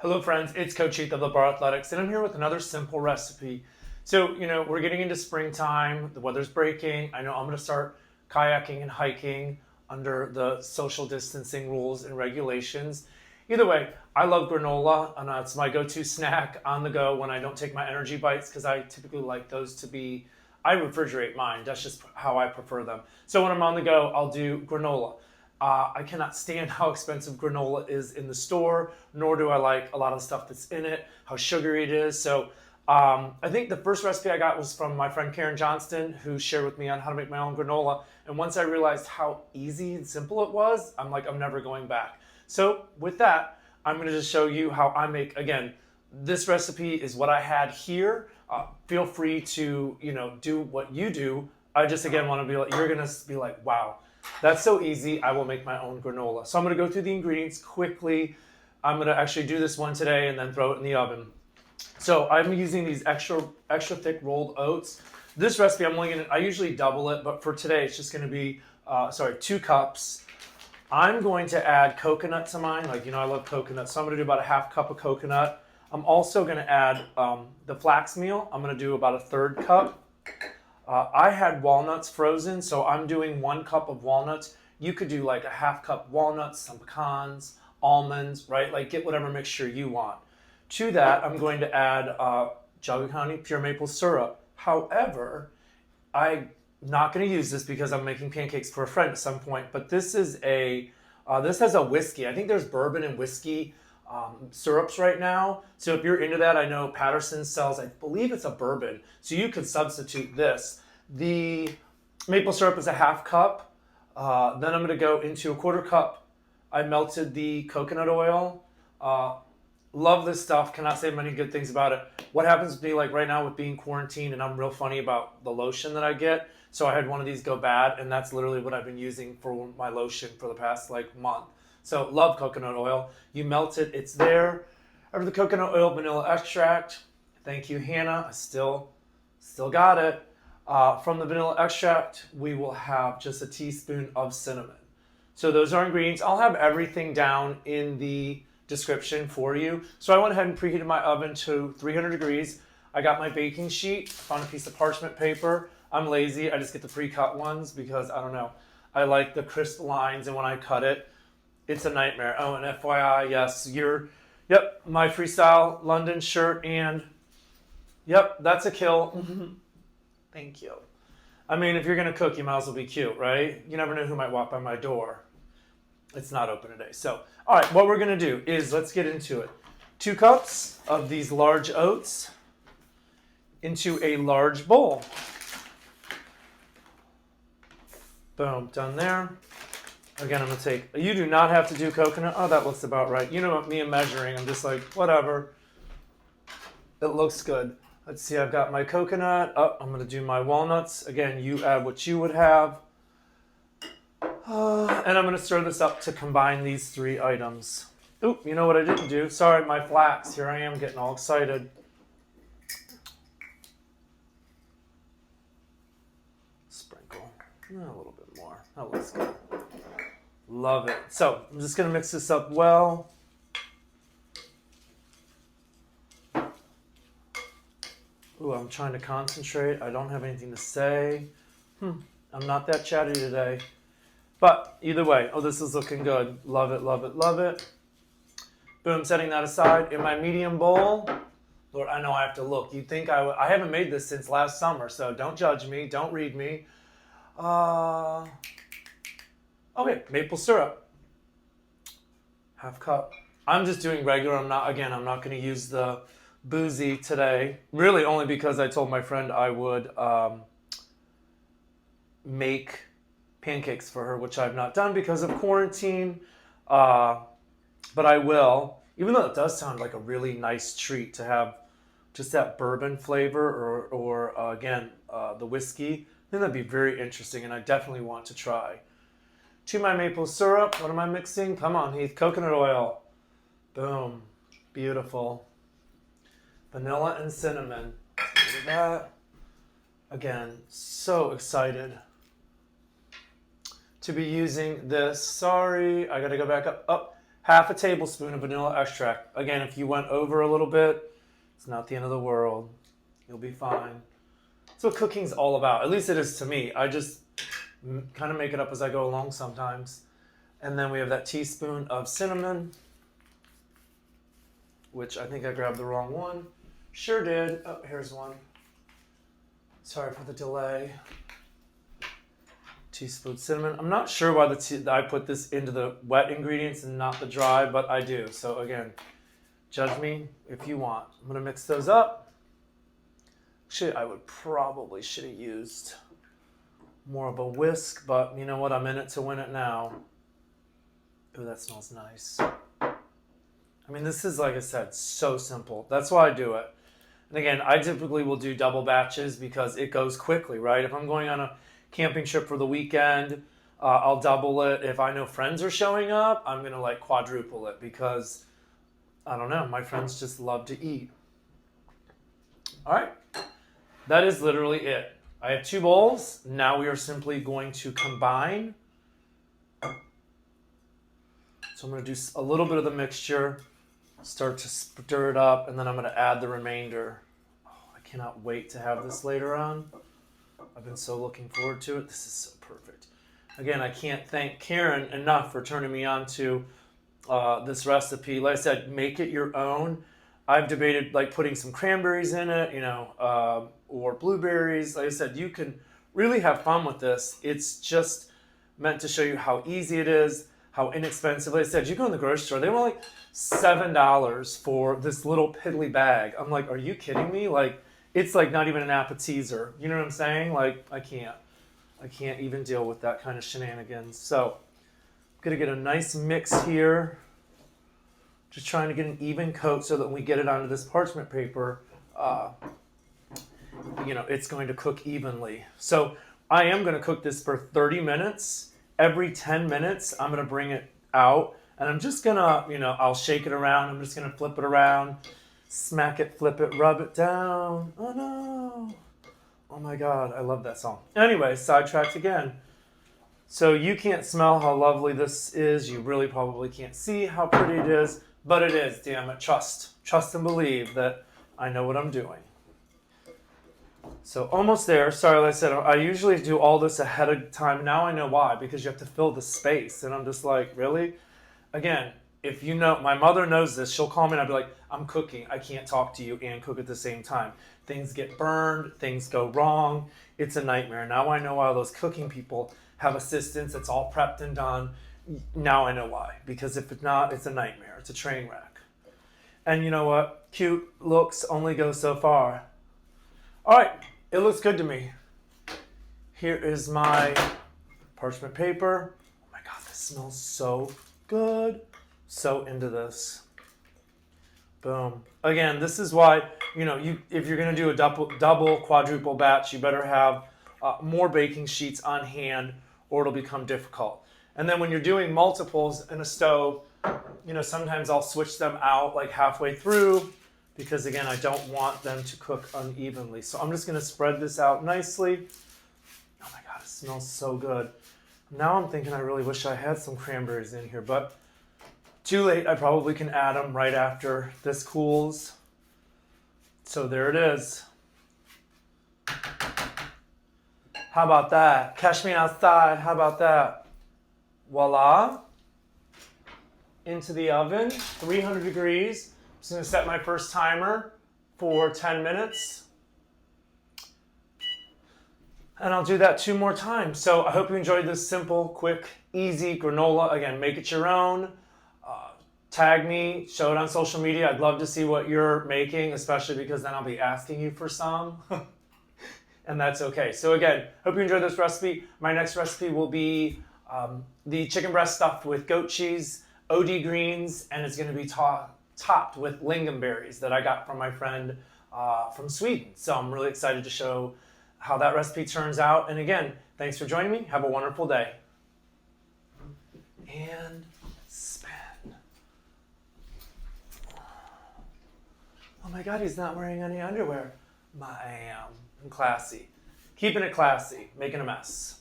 Hello friends, it's Coach Heath of the Bar Athletics, and I'm here with another simple recipe. So, we're getting into springtime, the weather's breaking. I know I'm going to start kayaking and hiking under the social distancing rules and regulations. Either way, I love granola, and it's my go-to snack on the go when I don't take my energy bites, because I typically like those to be, I refrigerate mine. That's just how I prefer them. So when I'm on the go, I'll do granola. I cannot stand how expensive granola is in the store, nor do I like a lot of the stuff that's in it, how sugary it is. So I think the first recipe I got was from my friend Karen Johnston, who shared with me on how to make my own granola. And once I realized how easy and simple it was, I'm like, I'm never going back. So with that, I'm going to just show you how I make, again, this recipe is what I had here. Feel free to, do what you do. I just, again, want to be like, you're going to be like, wow. That's so easy. I will make my own granola. So I'm going to go through the ingredients quickly. I'm going to actually do this one today and then throw it in the oven. So I'm using these extra thick rolled oats. This recipe, I usually double it, but for today it's just going to be, 2 cups. I'm going to add coconut to mine. I love coconut. So I'm going to do about a half cup of coconut. I'm also going to add the flax meal. I'm going to do about a 1/3 cup. I had walnuts frozen, so I'm doing 1 cup of walnuts. You could do like a half cup walnuts, some pecans, almonds, right? Like get whatever mixture you want. To that, I'm going to add Jolly Honey pure maple syrup. However, I'm not going to use this because I'm making pancakes for a friend at some point. But this is this has a whiskey. I think there's bourbon and whiskey syrups right now. So if you're into that, I know Patterson sells, I believe it's a bourbon. So you could substitute this. The maple syrup is a half cup. Then I'm going to go into a 1/4 cup. I melted the coconut oil. Love this stuff. Cannot say many good things about it. What happens to me, like right now with being quarantined, and I'm real funny about the lotion that I get. So I had one of these go bad, and that's literally what I've been using for my lotion for the past month. So love coconut oil. You melt it, it's there. Over the coconut oil, vanilla extract. Thank you, Hannah. I still got it. From the vanilla extract, we will have just a teaspoon of cinnamon. So those are ingredients. I'll have everything down in the description for you. So I went ahead and preheated my oven to 300 degrees. I got my baking sheet, found a piece of parchment paper. I'm lazy. I just get the pre-cut ones because I don't know. I like the crisp lines, and when I cut it, it's a nightmare. Oh, and FYI, yes, my freestyle London shirt, and yep, that's a kill. Thank you. I mean, if you're going to cook, you might as well be cute, right? You never know who might walk by my door. It's not open today. So, all right, what we're going to do is let's get into it. 2 cups of these large oats into a large bowl. Boom, done there. Again, I'm going to take, you do not have to do coconut. Oh, that looks about right. You know what, me and measuring, I'm just like, whatever. It looks good. Let's see, I've got my coconut. Oh, I'm going to do my walnuts. Again, you add what you would have. And I'm going to stir this up to combine these 3 items. Oop, you know what I didn't do? Sorry, my flax. Here I am getting all excited. Sprinkle. A little bit more. That looks good. Love it. So I'm just going to mix this up well. Ooh, I'm trying to concentrate. I don't have anything to say. I'm not that chatty today. But either way, this is looking good. Love it, love it, love it. Boom, setting that aside. In my medium bowl, Lord, I know I have to look. You'd think I haven't made this since last summer, so don't judge me. Don't read me. Okay, maple syrup. Half cup. I'm just doing regular. I'm not going to use the boozy today. Really only because I told my friend I would make pancakes for her, which I've not done because of quarantine. But I will, even though it does sound like a really nice treat to have just that bourbon flavor or again, the whiskey. I think that'd be very interesting, and I definitely want to try. To my maple syrup, what am I mixing? Come on, Heath, coconut oil. Boom, beautiful. Vanilla and cinnamon. Look at that. Again, so excited to be using this. Sorry, I gotta go back up. half a tablespoon of vanilla extract. Again, if you went over a little bit, it's not the end of the world. You'll be fine. That's what cooking's all about. At least it is to me. I just kind of make it up as I go along sometimes. And then we have that teaspoon of cinnamon, which I think I grabbed the wrong one. Sure did. Oh, here's one. Sorry for the delay. Teaspoon cinnamon. I'm not sure why I put this into the wet ingredients and not the dry, but I do. So again, judge me if you want. I'm going to mix those up. Actually, I should have used more of a whisk, but you know what? I'm in it to win it now. Oh, that smells nice. I mean, this is, like I said, so simple. That's why I do it. And again, I typically will do double batches because it goes quickly, right? If I'm going on a camping trip for the weekend, I'll double it. If I know friends are showing up, I'm going to like quadruple it because, I don't know, my friends just love to eat. All right. That is literally it. I have 2 bowls. Now we are simply going to combine. So I'm going to do a little bit of the mixture, start to stir it up, and then I'm going to add the remainder. Oh, I cannot wait to have this later on. I've been so looking forward to it. This is so perfect. Again, I can't thank Karen enough for turning me on to this recipe. Like I said, make it your own. I've debated like putting some cranberries in it, or blueberries. Like I said, you can really have fun with this. It's just meant to show you how easy it is, how inexpensive. Like I said, you go in the grocery store, they want like $7 for this little piddly bag. I'm like, are you kidding me? Like, it's like not even an appetizer. You know what I'm saying? Like, I can't even deal with that kind of shenanigans. So I'm gonna get a nice mix here. Just trying to get an even coat so that when we get it onto this parchment paper, it's going to cook evenly. So I am going to cook this for 30 minutes. Every 10 minutes, I'm going to bring it out. And I'm just going to, I'll shake it around. I'm just going to flip it around, smack it, flip it, rub it down. Oh, no. Oh, my God. I love that song. Anyway, sidetracked again. So you can't smell how lovely this is. You really probably can't see how pretty it is. But it is, damn it. Trust and believe that I know what I'm doing. So almost there. Sorry, like I said, I usually do all this ahead of time. Now I know why, because you have to fill the space. And I'm just like, really? Again, if you know, my mother knows this. She'll call me and I'll be like, I'm cooking. I can't talk to you and cook at the same time. Things get burned. Things go wrong. It's a nightmare. Now I know why those cooking people have assistants. It's all prepped and done. Now I know why. Because if it's not, it's a nightmare. It's a train wreck. And you know what? Cute looks only go so far. All right. It looks good to me. Here is my parchment paper. Oh my God, this smells so good. So into this. Boom. Again, this is why, if you're going to do a double, quadruple batch, you better have more baking sheets on hand or it'll become difficult. And then when you're doing multiples in a stove, sometimes I'll switch them out like halfway through because, again, I don't want them to cook unevenly. So I'm just going to spread this out nicely. Oh, my God, it smells so good. Now I'm thinking I really wish I had some cranberries in here, but too late. I probably can add them right after this cools. So there it is. How about that? Catch me outside. How about that? Voila. Into the oven, 300 degrees. I'm just going to set my first timer for 10 minutes. And I'll do that 2 more times. So I hope you enjoyed this simple, quick, easy granola. Again, make it your own. Tag me, show it on social media. I'd love to see what you're making, especially because then I'll be asking you for some. And that's okay. So again, hope you enjoyed this recipe. My next recipe will be the chicken breast stuffed with goat cheese, OD greens, and it's going to be topped with lingonberries that I got from my friend from Sweden. So I'm really excited to show how that recipe turns out. And again, thanks for joining me. Have a wonderful day. And spin. Oh my God, he's not wearing any underwear. I am. I'm classy. Keeping it classy, making a mess.